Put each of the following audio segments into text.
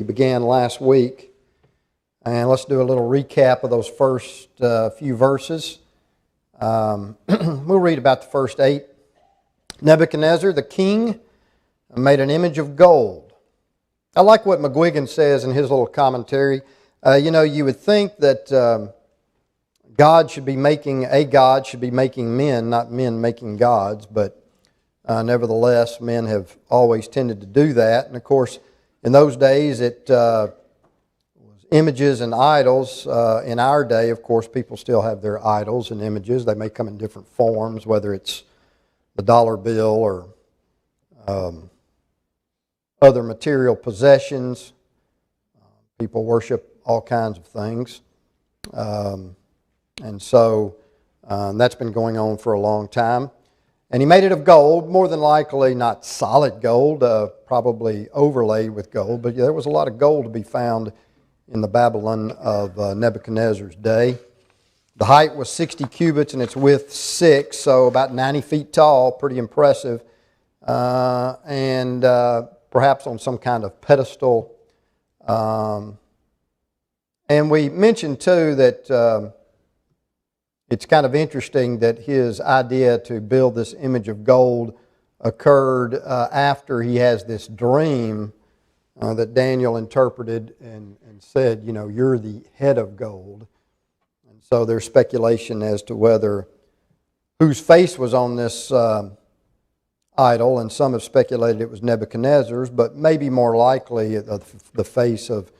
We began last week, and let's do a little recap of those first few verses. We'll read about the first 8. Nebuchadnezzar, the king, made an image of gold. I like what McGuigan says in his little commentary. You would think that God should be making men, not men making gods, but nevertheless, men have always tended to do that. And of course, in those days, it was images and idols. In our day, of course, people still have their idols and images. They may come in different forms, whether it's the dollar bill or other material possessions. People worship all kinds of things. And so that's been going on for a long time. And he made it of gold, more than likely not solid gold, probably overlaid with gold, but there was a lot of gold to be found in the Babylon of Nebuchadnezzar's day. The height was 60 cubits and its width 6, so about 90 feet tall, pretty impressive, and perhaps on some kind of pedestal. And we mentioned too that it's kind of interesting that his idea to build this image of gold occurred after he has this dream that Daniel interpreted and said, you're the head of gold. And so there's speculation as to whether whose face was on this idol, and some have speculated it was Nebuchadnezzar's, but maybe more likely the face of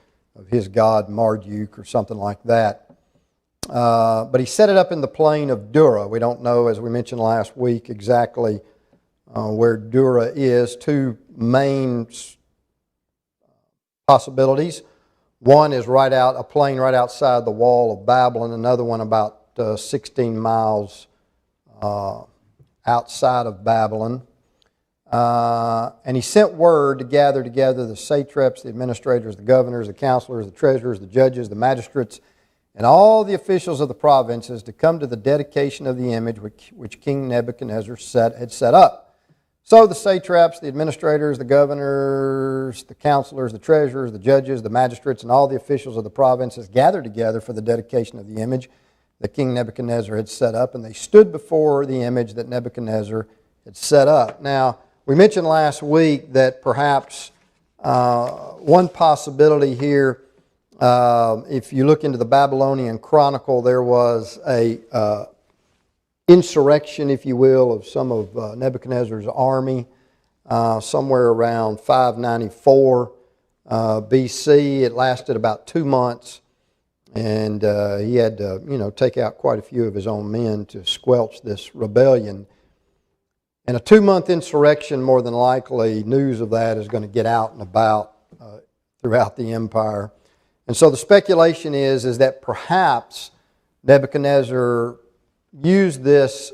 his god Marduk or something like that. But he set it up in the plain of Dura. We don't know, as we mentioned last week, exactly where Dura is. Two main possibilities. One is a plain right outside the wall of Babylon. Another one about 16 miles outside of Babylon. And he sent word to gather together the satraps, the administrators, the governors, the counselors, the treasurers, the judges, the magistrates, and all the officials of the provinces to come to the dedication of the image which King Nebuchadnezzar had set up. So the satraps, the administrators, the governors, the counselors, the treasurers, the judges, the magistrates, and all the officials of the provinces gathered together for the dedication of the image that King Nebuchadnezzar had set up, and they stood before the image that Nebuchadnezzar had set up. Now, we mentioned last week that perhaps one possibility here, if you look into the Babylonian Chronicle, there was a insurrection, if you will, of some of Nebuchadnezzar's army somewhere around 594 BC. It lasted about 2 months, and he had to, take out quite a few of his own men to squelch this rebellion. And a 2-month insurrection, more than likely, news of that is going to get out and about throughout the empire. And so the speculation is that perhaps Nebuchadnezzar used this,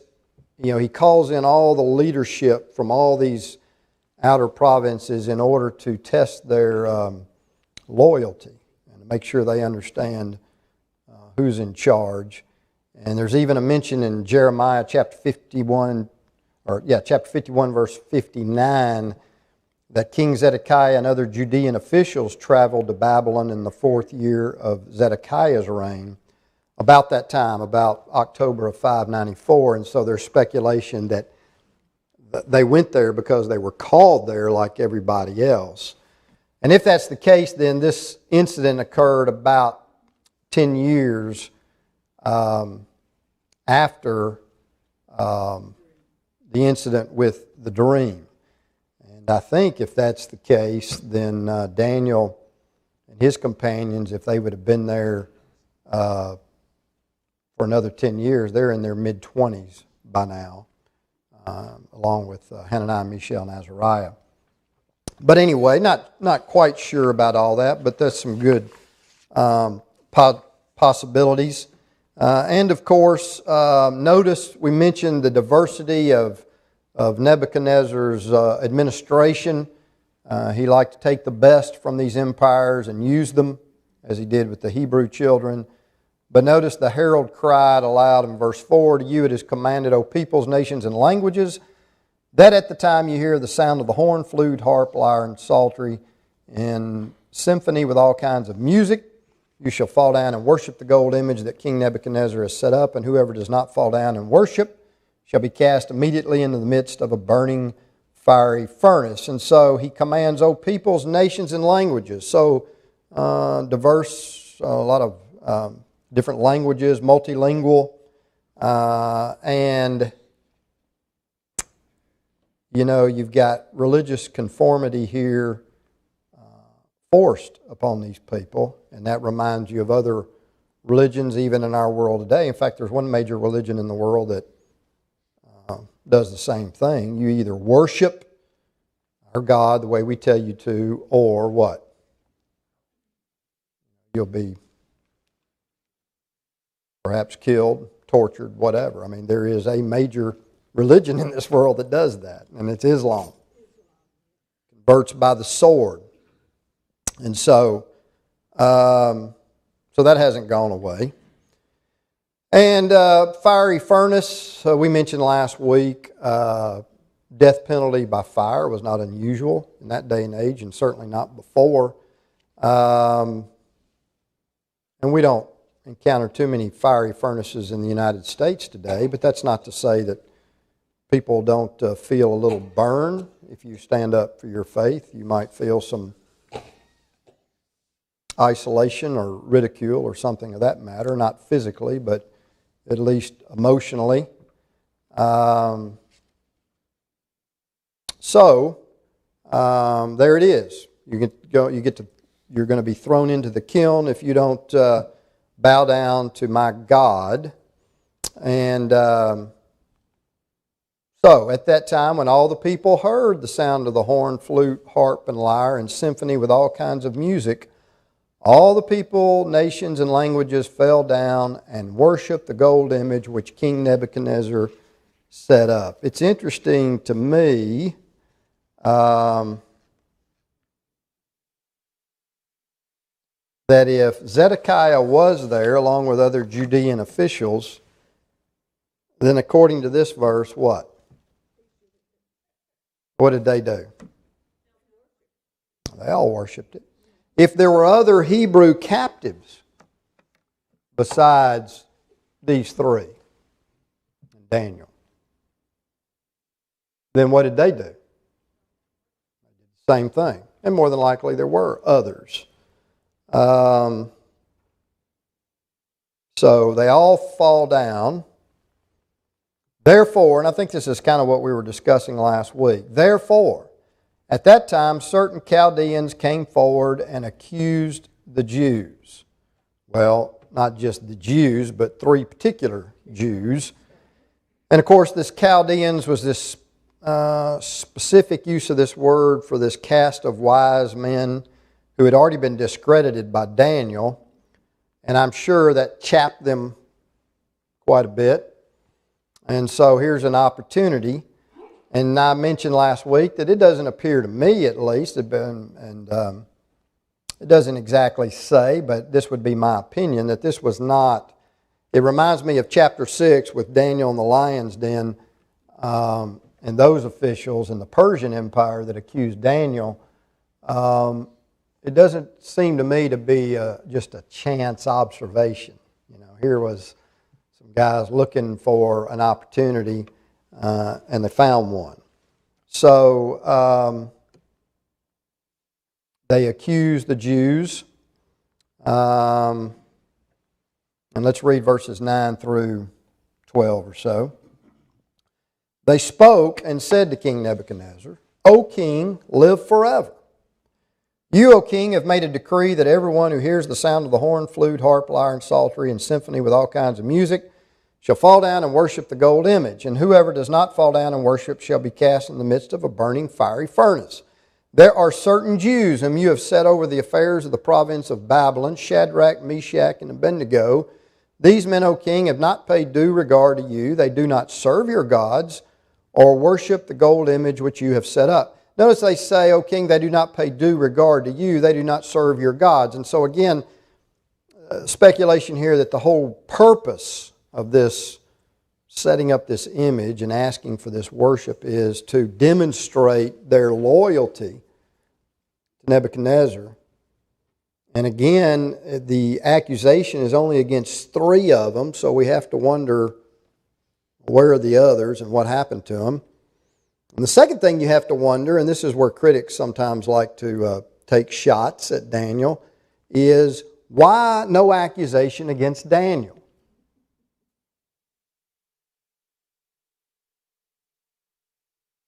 he calls in all the leadership from all these outer provinces in order to test their loyalty and to make sure they understand who's in charge. And there's even a mention in Jeremiah chapter 51, verse 59, that King Zedekiah and other Judean officials traveled to Babylon in the 4th year of Zedekiah's reign, about that time, about October of 594. And so there's speculation that they went there because they were called there like everybody else. And if that's the case, then this incident occurred about 10 years after the incident with the dream. And I think if that's the case, then Daniel and his companions, if they would have been there for another 10 years, they're in their mid-20s by now, along with Hananiah, Mishael, and Azariah. But anyway, not quite sure about all that, but that's some good possibilities. And of course, notice we mentioned the diversity of Nebuchadnezzar's administration. He liked to take the best from these empires and use them, as he did with the Hebrew children. But notice the herald cried aloud in verse 4, "To you it is commanded, O peoples, nations, and languages, that at the time you hear the sound of the horn, flute, harp, lyre, and psaltery, in symphony with all kinds of music. You shall fall down and worship the gold image that King Nebuchadnezzar has set up, and whoever does not fall down and worship shall be cast immediately into the midst of a burning fiery furnace. And so he commands, O peoples, nations, and languages. So diverse, a lot of different languages, multilingual, and you've got religious conformity here forced upon these people, and that reminds you of other religions even in our world today. In fact, there's one major religion in the world that does the same thing. You either worship our God the way we tell you to, or what? You'll be perhaps killed, tortured, whatever. I mean, there is a major religion in this world that does that, and it's Islam. Converts by the sword. And so that hasn't gone away. And fiery furnace, we mentioned last week, death penalty by fire was not unusual in that day and age, and certainly not before. And we don't encounter too many fiery furnaces in the United States today, but that's not to say that people don't feel a little burn. If you stand up for your faith, you might feel some isolation or ridicule or something of that matter, not physically, but at least emotionally. There it is. You're going to be thrown into the kiln if you don't bow down to my God. And so at that time, when all the people heard the sound of the horn, flute, harp, and lyre, and symphony with all kinds of music, all the people, nations, and languages fell down and worshiped the gold image which King Nebuchadnezzar set up. It's interesting to me that if Zedekiah was there along with other Judean officials, then according to this verse, what? What did they do? They all worshipped it. If there were other Hebrew captives besides these three, Daniel, then what did they do? They did the same thing. And more than likely there were others. So they all fall down. Therefore, and I think this is kind of what we were discussing last week, therefore, at that time, certain Chaldeans came forward and accused the Jews. Well, not just the Jews, but three particular Jews. And of course, this Chaldeans was this specific use of this word for this caste of wise men who had already been discredited by Daniel. And I'm sure that chapped them quite a bit. And so here's an opportunity. And I mentioned last week that it doesn't appear to me, at least, it doesn't exactly say, but this would be my opinion, that this was not, it reminds me of chapter 6 with Daniel in the lion's den, and those officials in the Persian Empire that accused Daniel. It doesn't seem to me to be just a chance observation. Here was some guys looking for an opportunity, and they found one. So they accused the Jews. And let's read verses 9 through 12 or so. They spoke and said to King Nebuchadnezzar, O king, live forever. You, O king, have made a decree that everyone who hears the sound of the horn, flute, harp, lyre, and psaltery, and symphony with all kinds of music shall fall down and worship the gold image, and whoever does not fall down and worship shall be cast in the midst of a burning fiery furnace. There are certain Jews whom you have set over the affairs of the province of Babylon, Shadrach, Meshach, and Abednego. These men, O king, have not paid due regard to you. They do not serve your gods or worship the gold image which you have set up. Notice they say, O king, they do not pay due regard to you. They do not serve your gods. And so again, speculation here that the whole purpose of this, setting up this image and asking for this worship, is to demonstrate their loyalty to Nebuchadnezzar And again, the accusation is only against 3 of them, so we have to wonder where are the others and what happened to them. And the second thing you have to wonder, and this is where critics sometimes like to take shots at Daniel, is why no accusation against Daniel?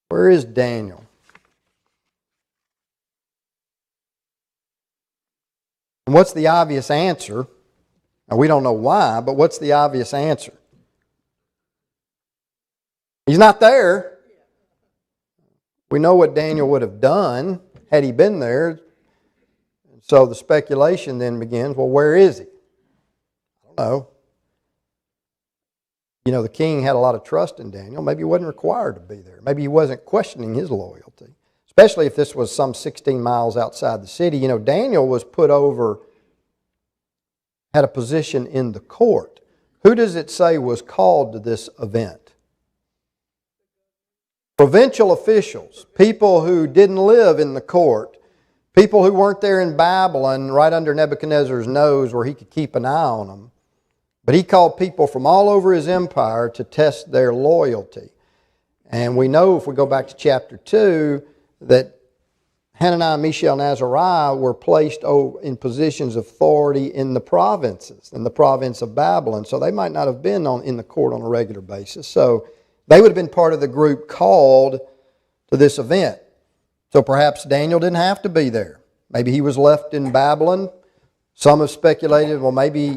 Where is Daniel? And what's the obvious answer? Now, we don't know why, but what's the obvious answer? He's not there. We know what Daniel would have done had he been there. So the speculation then begins, well, where is he? I don't know. You know, the king had a lot of trust in Daniel. Maybe he wasn't required to be there. Maybe he wasn't questioning his loyalty. Especially if this was some 16 miles outside the city. You know, Daniel was put over, had a position in the court. Who does it say was called to this event? Provincial officials, people who didn't live in the court, people who weren't there in Babylon right under Nebuchadnezzar's nose where he could keep an eye on them. But he called people from all over his empire to test their loyalty. And we know, if we go back to chapter 2, that Hananiah, Mishael, and Azariah were placed in positions of authority in the provinces, in the province of Babylon. So they might not have been in the court on a regular basis. So they would have been part of the group called to this event. So perhaps Daniel didn't have to be there. Maybe he was left in Babylon. Some have speculated, well, maybe,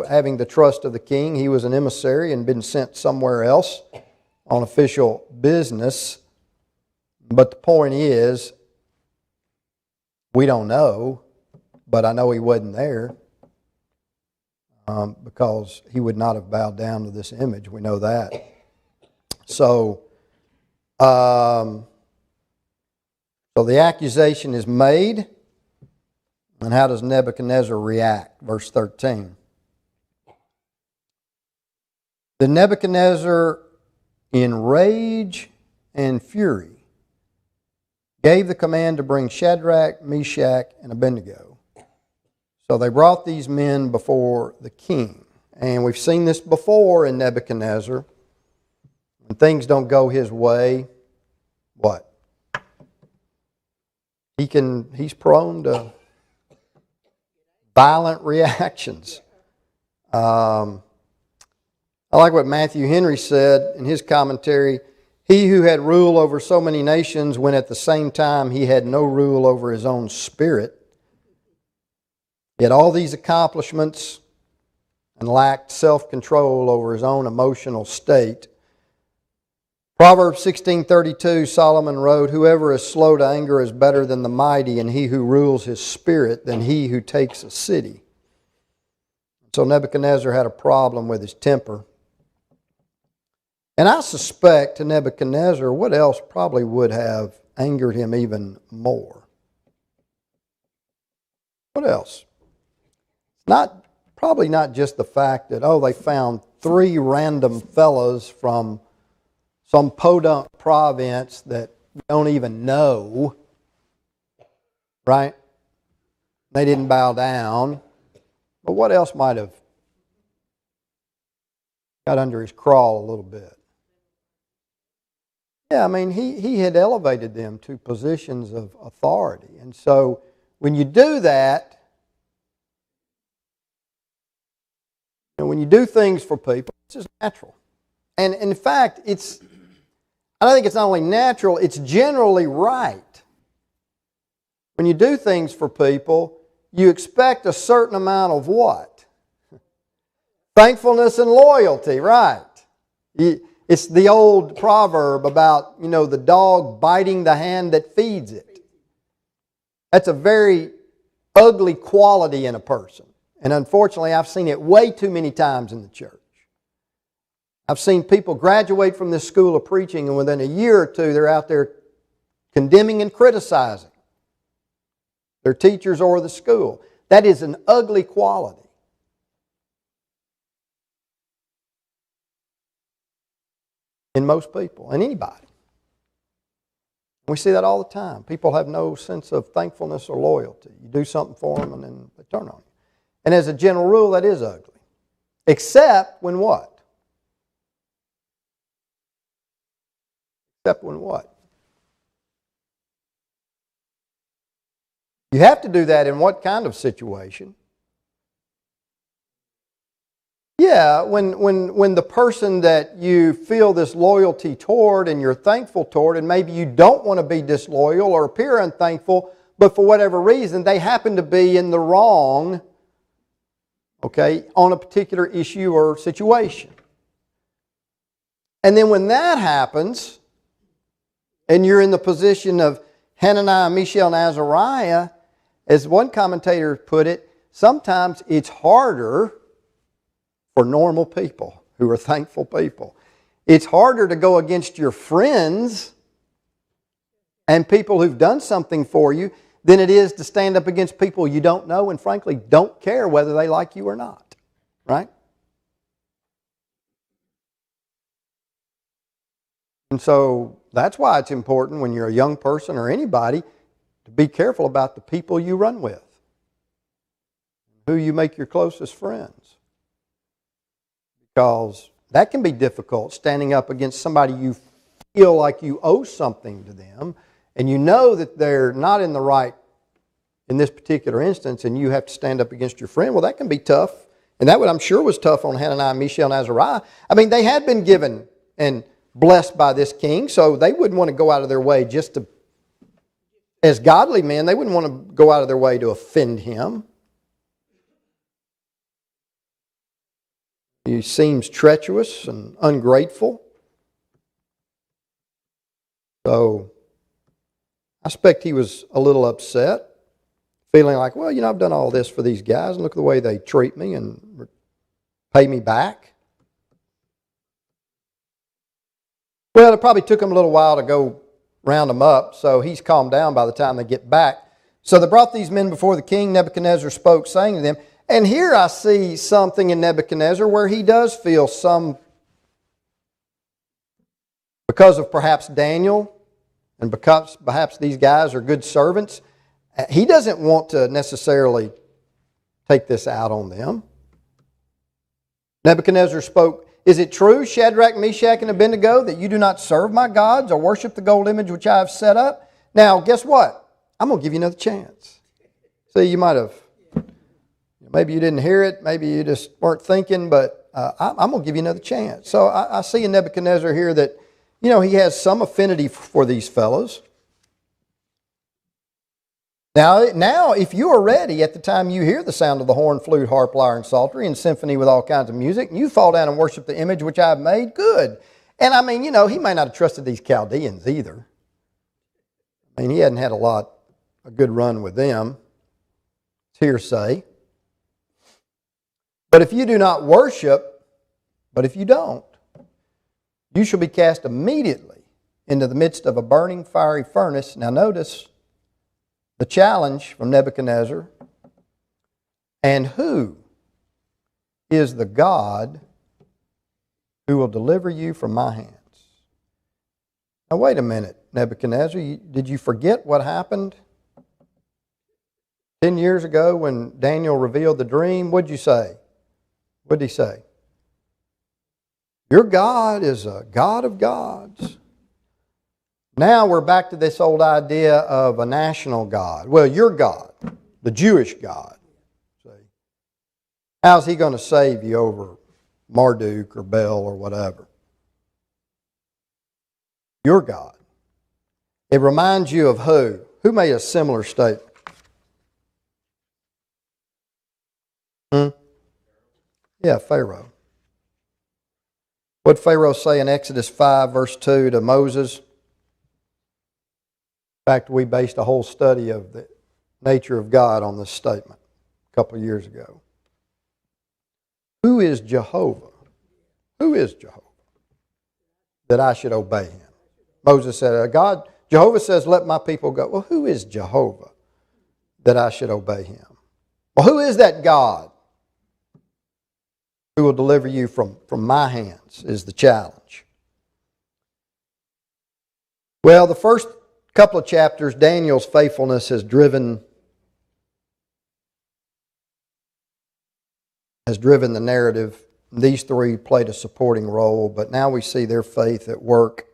having the trust of the king, he was an emissary and been sent somewhere else on official business. But the point is, we don't know, but I know he wasn't there because he would not have bowed down to this image. We know that. So the accusation is made. And how does Nebuchadnezzar react? Verse 13. Then Nebuchadnezzar, in rage and fury, gave the command to bring Shadrach, Meshach, and Abednego. So they brought these men before the king. And we've seen this before in Nebuchadnezzar. When things don't go his way, what? He's prone to violent reactions. I like what Matthew Henry said in his commentary. He who had rule over so many nations when at the same time he had no rule over his own spirit. He had all these accomplishments and lacked self-control over his own emotional state. Proverbs 16:32, Solomon wrote, "Whoever is slow to anger is better than the mighty, and he who rules his spirit than he who takes a city." So Nebuchadnezzar had a problem with his temper. And I suspect to Nebuchadnezzar, what else probably would have angered him even more? What else? Probably not just the fact that, they found 3 random fellows from some podunk province that we don't even know, right? They didn't bow down. But what else might have got under his crawl a little bit? Yeah, he had elevated them to positions of authority. And so when you do that, and when you do things for people, it's just natural. And in fact, I don't think it's not only natural, it's generally right. When you do things for people, you expect a certain amount of what? Thankfulness and loyalty, right? It's the old proverb about, the dog biting the hand that feeds it. That's a very ugly quality in a person. And unfortunately, I've seen it way too many times in the church. I've seen people graduate from this school of preaching, and within a year or two, they're out there condemning and criticizing their teachers or the school. That is an ugly quality. In most people, and anybody. We see that all the time. People have no sense of thankfulness or loyalty. You do something for them and then they turn on you. And as a general rule, that is ugly. Except when what? Except when what? You have to do that in what kind of situation? Yeah, when the person that you feel this loyalty toward and you're thankful toward, and maybe you don't want to be disloyal or appear unthankful, but for whatever reason, they happen to be in the wrong, okay, on a particular issue or situation. And then when that happens, and you're in the position of Hananiah, Mishael, and Azariah, as one commentator put it, sometimes it's harder for normal people who are thankful people. It's harder to go against your friends and people who've done something for you than it is to stand up against people you don't know and frankly don't care whether they like you or not. Right? And so that's why it's important when you're a young person or anybody to be careful about the people you run with, who you make your closest friends. Because that can be difficult, standing up against somebody you feel like you owe something to them, and you know that they're not in the right in this particular instance, and you have to stand up against your friend. Well, that can be tough. And that I'm sure was tough on Hananiah, Mishael, and Azariah. I mean, they had been given and blessed by this king, so they wouldn't want to go out of their way just to, as godly men, they wouldn't want to go out of their way to offend him. He seems treacherous and ungrateful. So, I expect he was a little upset, feeling like, well, you know, I've done all this for these guys, and look at the way they treat me and pay me back. Well, it probably took him a little while to go round them up, so he's calmed down by the time they get back. So they brought these men before the king. Nebuchadnezzar spoke, saying to them, and here I see something in Nebuchadnezzar where he does feel some, because of perhaps Daniel, and because perhaps these guys are good servants, he doesn't want to necessarily take this out on them. Nebuchadnezzar spoke, is it true, Shadrach, Meshach, and Abednego, that you do not serve my gods or worship the gold image which I have set up? Now, guess what? I'm going to give you another chance. See, you might have, maybe you didn't hear it, maybe you just weren't thinking, but I'm going to give you another chance. So I see in Nebuchadnezzar here that, you know, he has some affinity for these fellows. Now, if you are ready at the time you hear the sound of the horn, flute, harp, lyre, and psaltery, and symphony with all kinds of music, and you fall down and worship the image which I have made, good. And I mean, you know, he may not have trusted these Chaldeans either. I mean, he hadn't had a good run with them. It's hearsay. But if you do not worship, but if you don't, you shall be cast immediately into the midst of a burning fiery furnace. Now notice the challenge from Nebuchadnezzar. And who is the God who will deliver you from my hands? Now wait a minute, Nebuchadnezzar. Did you forget what happened 10 years ago when Daniel revealed the dream? What did you say? What did he say? Your God is a God of gods. Now we're back to this old idea of a national God. Well, your God, the Jewish God. See? How's he going to save you over Marduk or Bel or whatever? Your God. It reminds you of who? Who made a similar statement? Yeah, Pharaoh. What did Pharaoh say in Exodus 5, verse 2 to Moses? In fact, we based a whole study of the nature of God on this statement a couple of years ago. Who is Jehovah? Who is Jehovah? That I should obey him. Moses said, Jehovah says, let my people go. Well, who is Jehovah that I should obey him? Well, who is that God who will deliver you from my hands is the challenge. Well, the first couple of chapters, Daniel's faithfulness has driven the narrative. These three played a supporting role, but now we see their faith at work.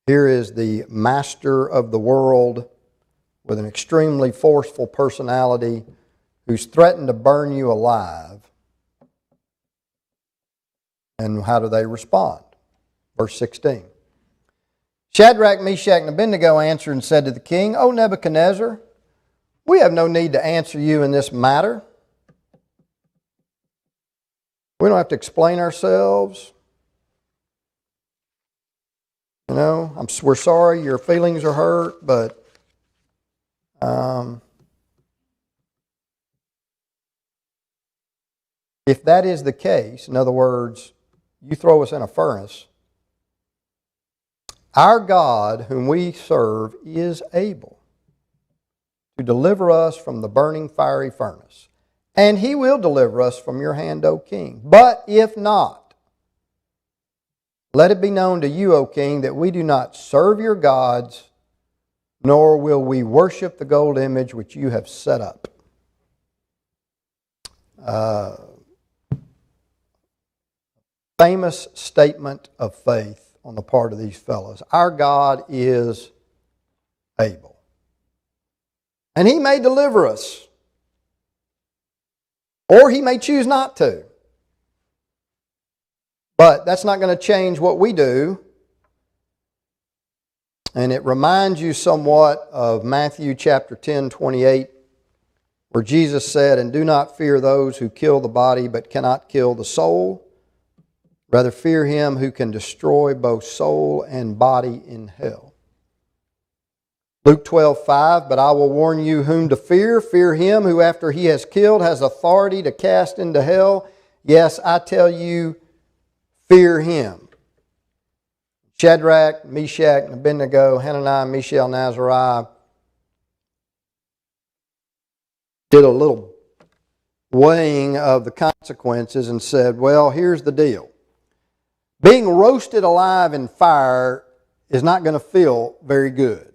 Here is the master of the world with an extremely forceful personality who's threatened to burn you alive. And how do they respond? Verse 16. Shadrach, Meshach, and Abednego answered and said to the king, O Nebuchadnezzar, we have no need to answer you in this matter. We don't have to explain ourselves. We're sorry your feelings are hurt, but if that is the case, in other words, you throw us in a furnace, our God, whom we serve, is able to deliver us from the burning fiery furnace. And He will deliver us from your hand, O king. But if not, let it be known to you, O king, that we do not serve your gods, nor will we worship the gold image which you have set up. Famous statement of faith on the part of these fellows. Our God is able. And He may deliver us. Or He may choose not to. But that's not going to change what we do. And it reminds you somewhat of Matthew chapter 10:28, where Jesus said, And do not fear those who kill the body but cannot kill the soul. Rather fear Him who can destroy both soul and body in hell. Luke 12:5, But I will warn you whom to fear. Fear him who after he has killed has authority to cast into hell. Yes, I tell you, fear him. Shadrach, Meshach, and Abednego, Hananiah, Mishael, and Azariah did a little weighing of the consequences and said, well, here's the deal. Being roasted alive in fire is not going to feel very good.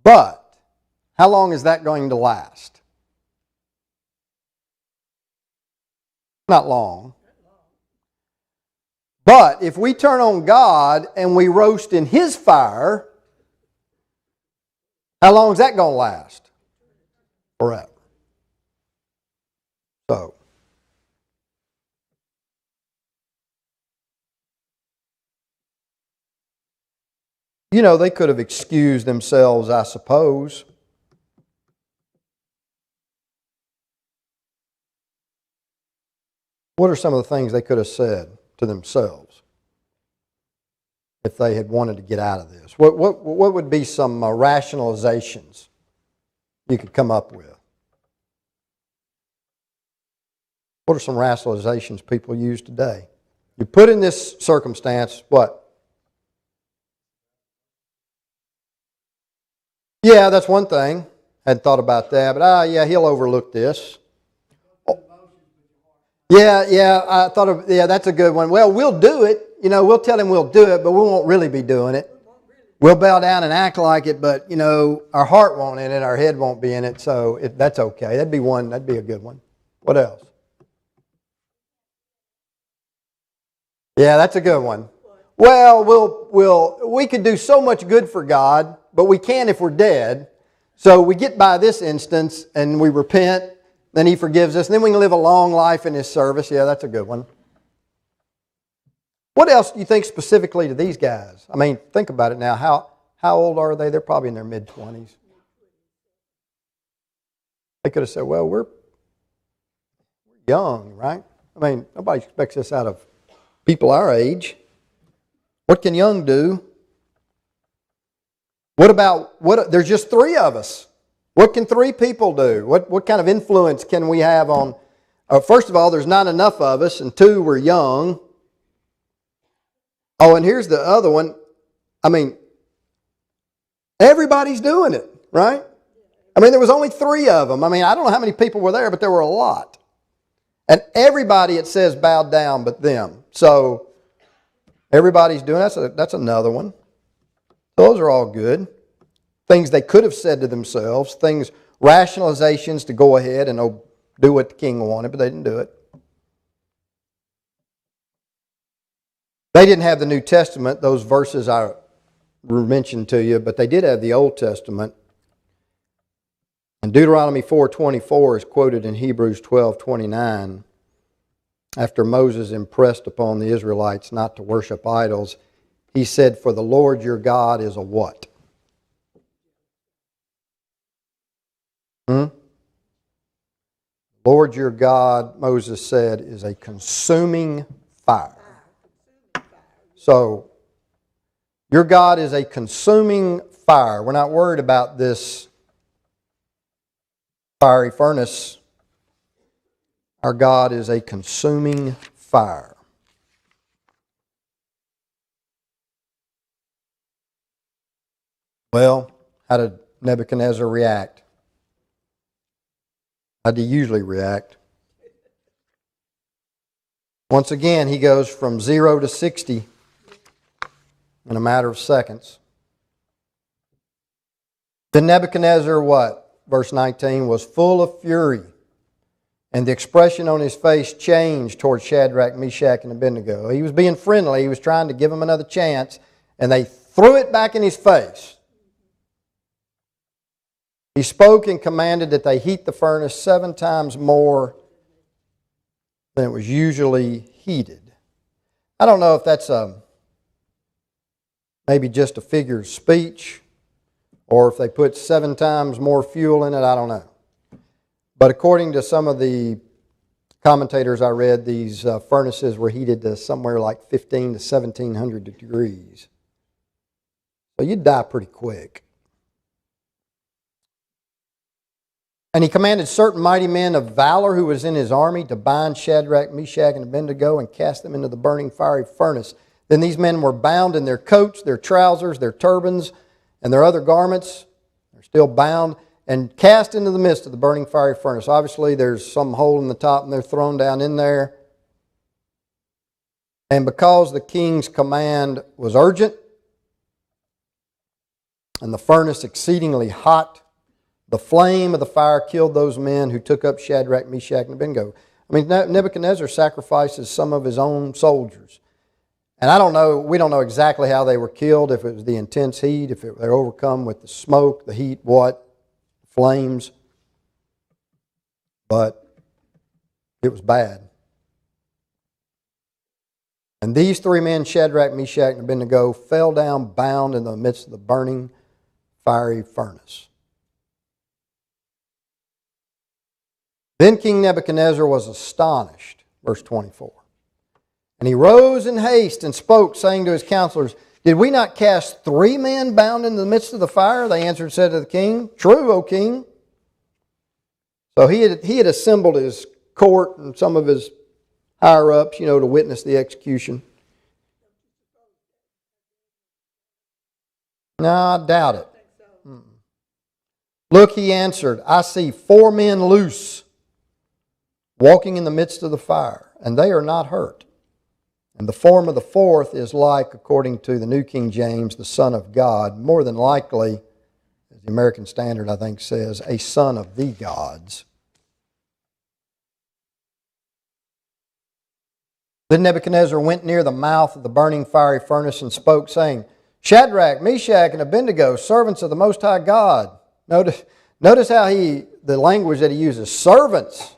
But how long is that going to last? Not long. But if we turn on God and we roast in His fire, how long is that going to last? Forever. So, they could have excused themselves, I suppose. What are some of the things they could have said to themselves if they had wanted to get out of this? What would be some rationalizations you could come up with? What are some rationalizations people use today? You put in this circumstance, what? Yeah, that's one thing. Hadn't thought about that, but he'll overlook this. I thought that's a good one. Well, we'll do it. We'll tell him we'll do it, but we won't really be doing it. We'll bow down and act like it, but our heart won't in it, our head won't be in it, so that's okay. That'd be one. That'd be a good one. What else? Yeah, that's a good one. Well, we could do so much good for God, but we can't if we're dead. So we get by this instance and we repent, then He forgives us, and then we can live a long life in His service. Yeah, that's a good one. What else do you think specifically to these guys? I mean, think about it now. How old are they? They're probably in their mid-20s. They could have said, well, we're young, right? I mean, nobody expects this out of people our age. What can young do? There's just three of us. What can three people do? What kind of influence can we have on... first of all, there's not enough of us, and two, we're young. Oh, and here's the other one. I mean, everybody's doing it, right? I mean, there was only three of them. I mean, I don't know how many people were there, but there were a lot. And everybody, it says, bowed down but them. So, everybody's doing that. That's another one. So those are all good. Things they could have said to themselves, things, rationalizations to go ahead and do what the king wanted, but they didn't do it. They didn't have the New Testament, those verses I mentioned to you, but they did have the Old Testament. And Deuteronomy 4:24 is quoted in Hebrews 12:29. After Moses impressed upon the Israelites not to worship idols, he said, "For the Lord your God is a" what? Lord your God, Moses said, is a consuming fire. So, your God is a consuming fire. We're not worried about this fiery furnace. Our God is a consuming fire. Well, how did Nebuchadnezzar react? How did he usually react? Once again, he goes from 0 to 60 in a matter of seconds. Then Nebuchadnezzar, what? Verse 19, was full of fury, and the expression on his face changed toward Shadrach, Meshach, and Abednego. He was being friendly. He was trying to give them another chance, and they threw it back in his face. He spoke and commanded that they heat the furnace 7 times more than it was usually heated. I don't know if that's maybe just a figure of speech, or if they put 7 times more fuel in it, I don't know. But according to some of the commentators I read, these furnaces were heated to somewhere like 15 to 1700 degrees. So you'd die pretty quick. And he commanded certain mighty men of valor who was in his army to bind Shadrach, Meshach, and Abednego and cast them into the burning fiery furnace. Then these men were bound in their coats, their trousers, their turbans, and their other garments. They're still bound and cast into the midst of the burning fiery furnace. Obviously, there's some hole in the top and they're thrown down in there. And because the king's command was urgent and the furnace exceedingly hot, the flame of the fire killed those men who took up Shadrach, Meshach, and Abednego. I mean, Nebuchadnezzar sacrifices some of his own soldiers. And we don't know exactly how they were killed, if it was the intense heat, if they were overcome with the smoke, the heat, flames. But it was bad. And these 3 men, Shadrach, Meshach, and Abednego, fell down bound in the midst of the burning fiery furnace. Then King Nebuchadnezzar was astonished, verse 24. And he rose in haste and spoke, saying to his counselors, "Did we not cast 3 men bound in the midst of the fire?" They answered and said to the king, "True, O king." So he had assembled his court and some of his higher-ups, to witness the execution. No, I doubt it. "Look," he answered, "I see 4 men loose, walking in the midst of the fire, and they are not hurt. And the form of the 4th is like, according to the New King James, the Son of God, more than likely, as the American Standard, I think, says, a son of the gods." Then Nebuchadnezzar went near the mouth of the burning fiery furnace and spoke, saying, "Shadrach, Meshach, and Abednego, servants of the Most High God." Notice how the language that he uses, servants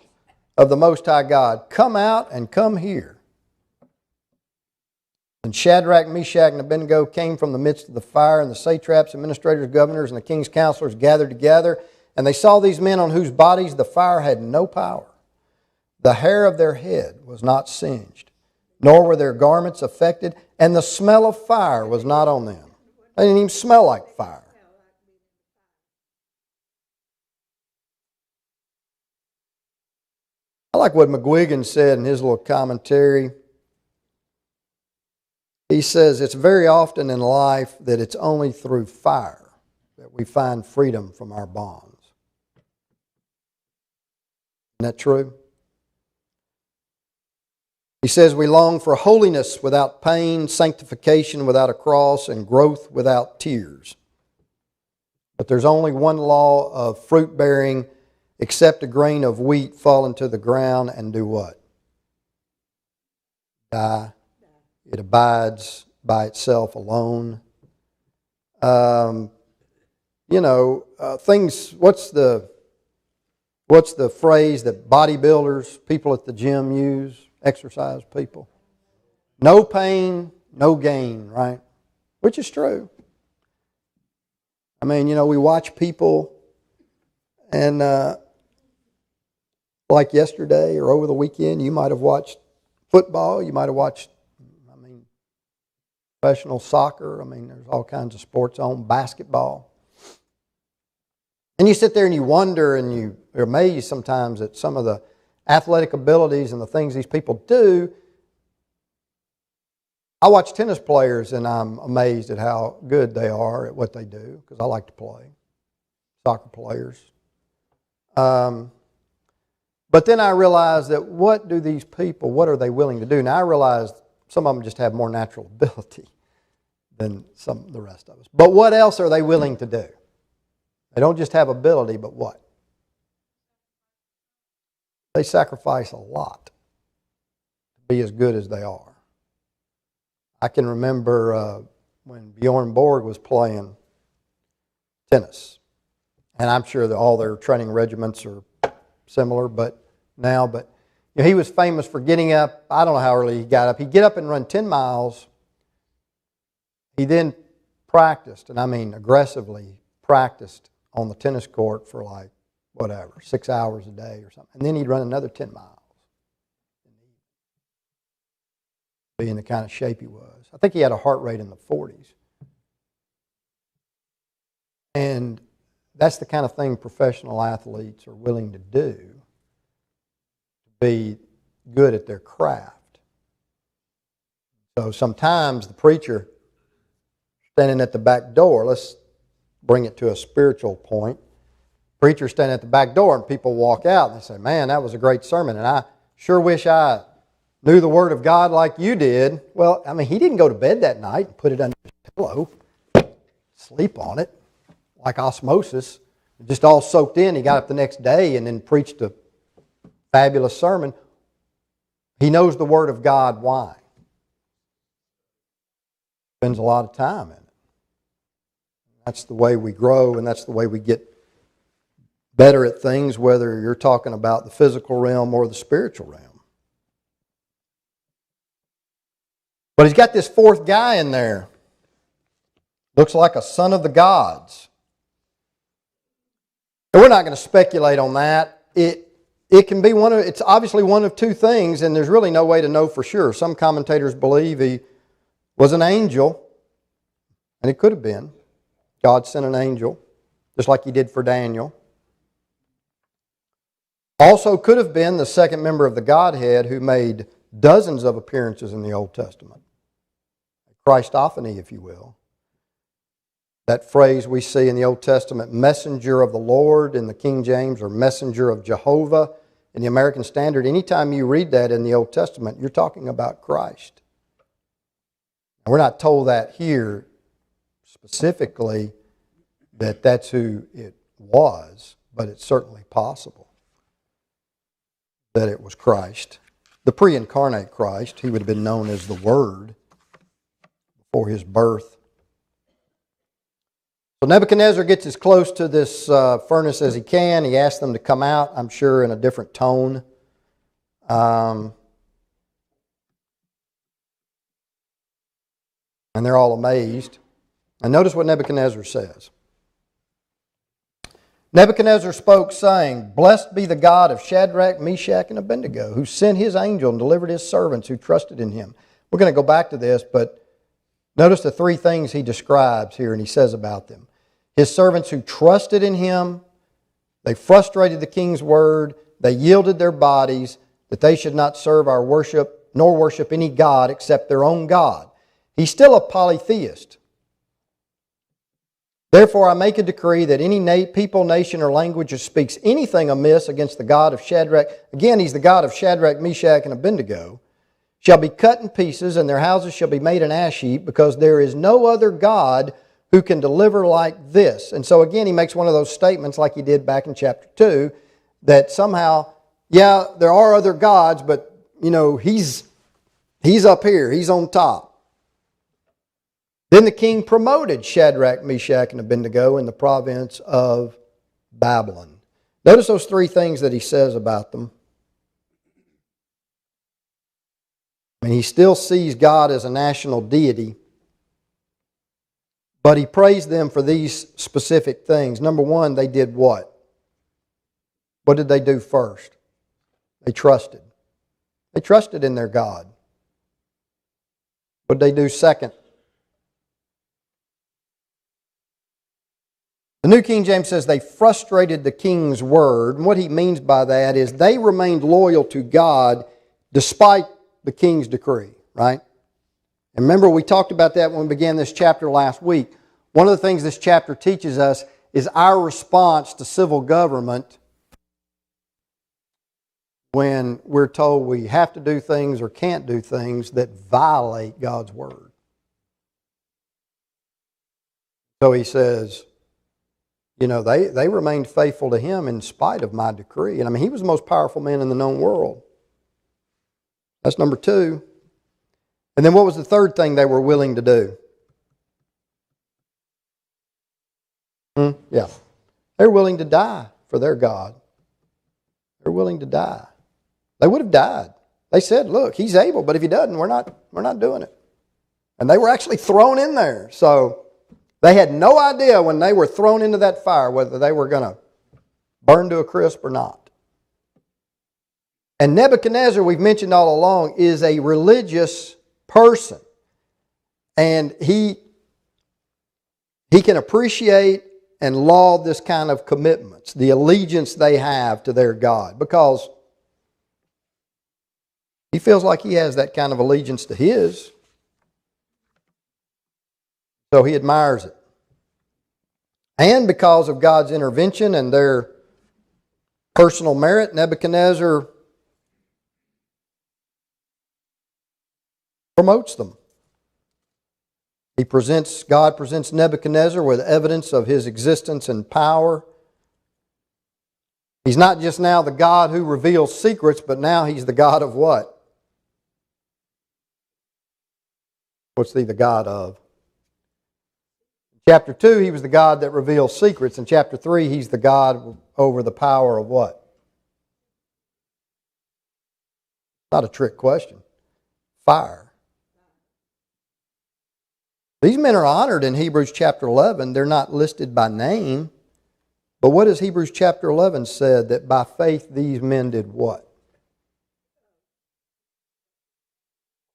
of the Most High God, "come out and come here." And Shadrach, Meshach, and Abednego came from the midst of the fire, and the satraps, administrators, governors, and the king's counselors gathered together, and they saw these men on whose bodies the fire had no power. The hair of their head was not singed, nor were their garments affected, and the smell of fire was not on them. They didn't even smell like fire. I like what McGuigan said in his little commentary. He says, "It's very often in life that it's only through fire that we find freedom from our bonds." Isn't that true? He says we long for holiness without pain, sanctification without a cross, and growth without tears. But there's only one law of fruit bearing, except a grain of wheat fall into the ground and do what? Die. It abides by itself alone. Things. What's the phrase that bodybuilders, people at the gym use? Exercise people. No pain, no gain, right? Which is true. I mean, we watch people, and like yesterday or over the weekend, you might have watched football, you might have watched, professional soccer. There's all kinds of sports on, basketball. And you sit there and you wonder and you're amazed sometimes at some of the athletic abilities and the things these people do. I watch tennis players and I'm amazed at how good they are at what they do because I like to play. Soccer players. But then I realized that what are they willing to do? Now I realized some of them just have more natural ability than the rest of us. But what else are they willing to do? They don't just have ability, but what? They sacrifice a lot to be as good as they are. I can remember when Bjorn Borg was playing tennis. And I'm sure that all their training regiments are similar he was famous for getting up. I don't know how early he got up. He'd get up and run 10 miles. He then practiced, and aggressively practiced on the tennis court for 6 hours a day or something. And then he'd run another 10 miles. Being the kind of shape he was. I think he had a heart rate in the 40s. And that's the kind of thing professional athletes are willing to do to be good at their craft. So sometimes the preacher standing at the back door, let's bring it to a spiritual point. Preacher standing at the back door and people walk out and they say, man, that was a great sermon and I sure wish I knew the Word of God like you did. Well, he didn't go to bed that night and put it under his pillow, sleep on it, like osmosis. Just all soaked in. He got up the next day and then preached a fabulous sermon. He knows the Word of God. Why? Spends a lot of time in it. That's the way we grow and that's the way we get better at things, whether you're talking about the physical realm or the spiritual realm. But he's got this fourth guy in there. Looks like a son of the gods. And we're not going to speculate on that. It can be it's obviously one of two things, and there's really no way to know for sure. Some commentators believe he was an angel, and it could have been. God sent an angel, just like He did for Daniel. Also could have been the second member of the Godhead who made dozens of appearances in the Old Testament. Christophany, if you will. That phrase we see in the Old Testament, messenger of the Lord in the King James, or messenger of Jehovah in the American Standard. Anytime you read that in the Old Testament, you're talking about Christ. And we're not told that here specifically that that's who it was, but it's certainly possible that it was Christ. The pre-incarnate Christ, He would have been known as the Word before His birth. So Nebuchadnezzar gets as close to this furnace as he can. He asks them to come out, I'm sure in a different tone. And they're all amazed. And notice what Nebuchadnezzar says. Nebuchadnezzar spoke, saying, Blessed be the God of Shadrach, Meshach, and Abednego, who sent His angel and delivered His servants who trusted in Him. We're going to go back to this, but notice the three things he describes here and he says about them. His servants who trusted in Him, they frustrated the king's word, they yielded their bodies, that they should not serve our worship, nor worship any god except their own God. He's still a polytheist. Therefore I make a decree that any people, nation, or language who speaks anything amiss against the God of Shadrach, again He's the God of Shadrach, Meshach, and Abednego, shall be cut in pieces, and their houses shall be made an ash heap, because there is no other God who can deliver like this. And so again, he makes one of those statements like he did back in chapter 2, that somehow, yeah, there are other gods, but, he's up here. He's on top. Then the king promoted Shadrach, Meshach, and Abednego in the province of Babylon. Notice those three things that he says about them. I mean, he still sees God as a national deity, but he praised them for these specific things. Number one, they did what? What did they do first? They trusted. They trusted in their God. What did they do second? The New King James says they frustrated the king's word. And what he means by that is they remained loyal to God despite the king's decree, right? And remember, we talked about that when we began this chapter last week. One of the things this chapter teaches us is our response to civil government when we're told we have to do things or can't do things that violate God's word. So he says, they remained faithful to him in spite of my decree. And he was the most powerful man in the known world. That's number two. And then what was the third thing they were willing to do? Yeah. They're willing to die for their God. They're willing to die. They would have died. They said, look, he's able, but if he doesn't, we're not doing it. And they were actually thrown in there. So they had no idea when they were thrown into that fire whether they were going to burn to a crisp or not. And Nebuchadnezzar, we've mentioned all along, is a religious person. And he can appreciate and laud this kind of commitments, the allegiance they have to their God, because he feels like he has that kind of allegiance to his. So he admires it. And because of God's intervention and their personal merit, Nebuchadnezzar promotes them. God presents Nebuchadnezzar with evidence of his existence and power. He's not just now the God who reveals secrets, but now he's the God of what? What's he the God of? In chapter 2, he was the God that reveals secrets. In chapter 3, he's the God over the power of what? Not a trick question. Fire. These men are honored in Hebrews chapter 11. They're not listed by name. But what does Hebrews chapter 11 said? That by faith these men did what?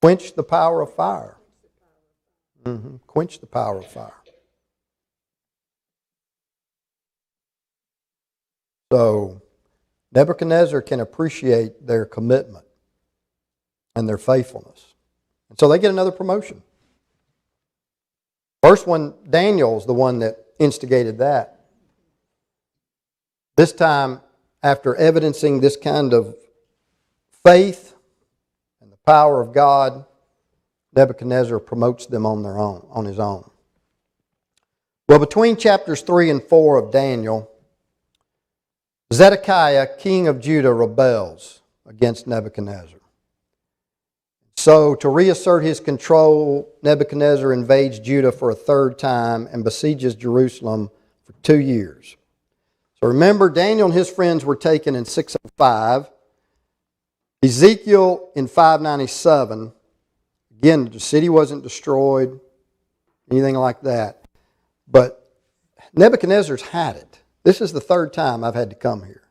Quench the power of fire. Quench the power of fire. So Nebuchadnezzar can appreciate their commitment and their faithfulness. And so they get another promotion. First one, Daniel's the one that instigated that. This time, after evidencing this kind of faith and the power of God, Nebuchadnezzar promotes them on his own. Well, between chapters 3 and 4 of Daniel, Zedekiah, king of Judah, rebels against Nebuchadnezzar. So, to reassert his control, Nebuchadnezzar invades Judah for a third time and besieges Jerusalem for 2 years. So remember, Daniel and his friends were taken in 605. Ezekiel in 597. Again, the city wasn't destroyed, anything like that. But Nebuchadnezzar's had it. This is the third time I've had to come here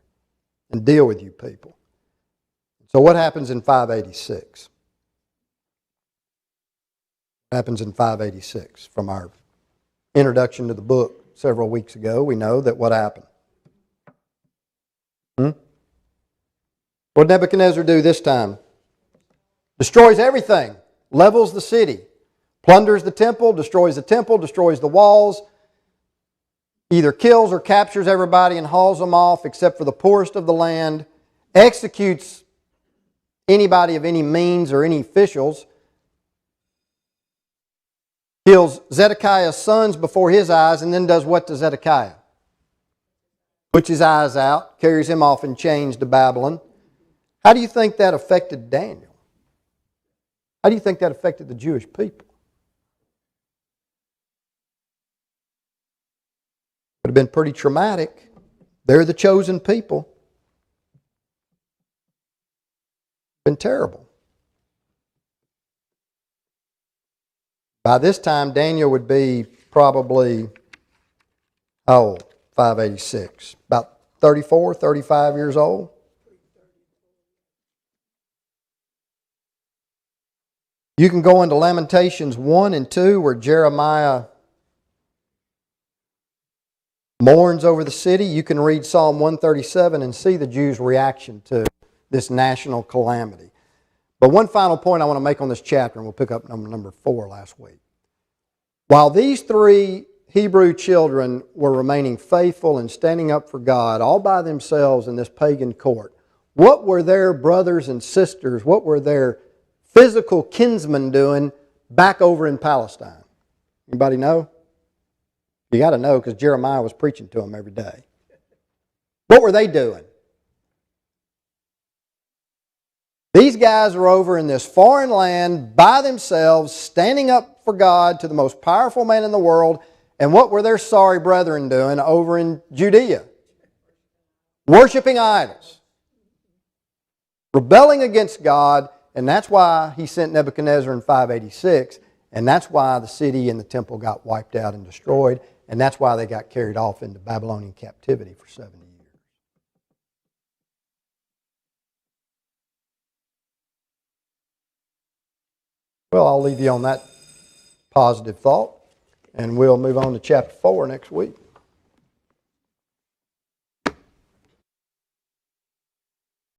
and deal with you people. So what happens in 586? What happens in 586? From our introduction to the book several weeks ago, we know that what happened? What did Nebuchadnezzar do this time? Destroys everything. Levels the city. Plunders the temple, destroys the walls. Either kills or captures everybody and hauls them off except for the poorest of the land. Executes anybody of any means or any officials, kills Zedekiah's sons before his eyes, and then does what to Zedekiah? Puts his eyes out, carries him off in chains to Babylon. How do you think that affected Daniel? How do you think that affected the Jewish people? Would have been pretty traumatic. They're the chosen people. Been terrible. By this time, Daniel would be probably, how old? 586. About 34, 35 years old. You can go into Lamentations 1 and 2 where Jeremiah mourns over the city. You can read Psalm 137 and see the Jews' reaction to this national calamity. But one final point I want to make on this chapter, and we'll pick up number 4 last week. While these 3 Hebrew children were remaining faithful and standing up for God all by themselves in this pagan court, what were their brothers and sisters, what were their physical kinsmen doing back over in Palestine? Anybody know? You got to know because Jeremiah was preaching to them every day. What were they doing? These guys are over in this foreign land by themselves, standing up for God to the most powerful man in the world. And what were their sorry brethren doing over in Judea? Worshipping idols. Rebelling against God. And that's why he sent Nebuchadnezzar in 586. And that's why the city and the temple got wiped out and destroyed. And that's why they got carried off into Babylonian captivity for 70 years. Well, I'll leave you on that positive thought, and we'll move on to chapter 4 next week.